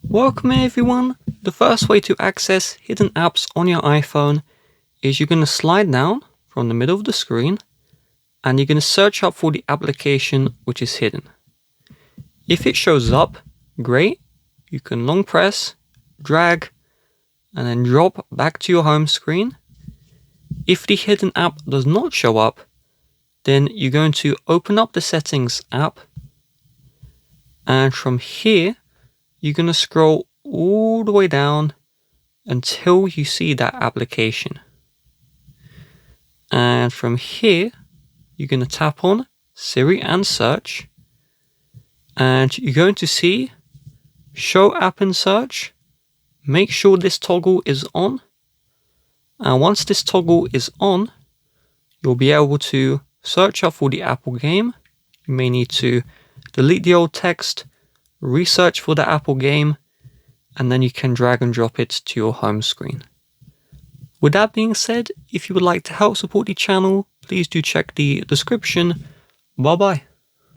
Welcome everyone! The first way to access hidden apps on your iPhone is you're going to slide down from the middle of the screen and you're going to search up for the application which is hidden. If it shows up, great, you can long press, drag and then drop back to your home screen. If the hidden app does not show up, then you're going to open up the settings app, and from here you're going to scroll all the way down until you see that application. And from here, you're going to tap on Siri and search, and you're going to see show app in search. Make sure this toggle is on. And once this toggle is on, you'll be able to search up for the Apple game. You may need to delete the old text, research for the Apple game, and then you can drag and drop it to your home screen. With that being said, if you would like to help support the channel, please do check the description. Bye bye.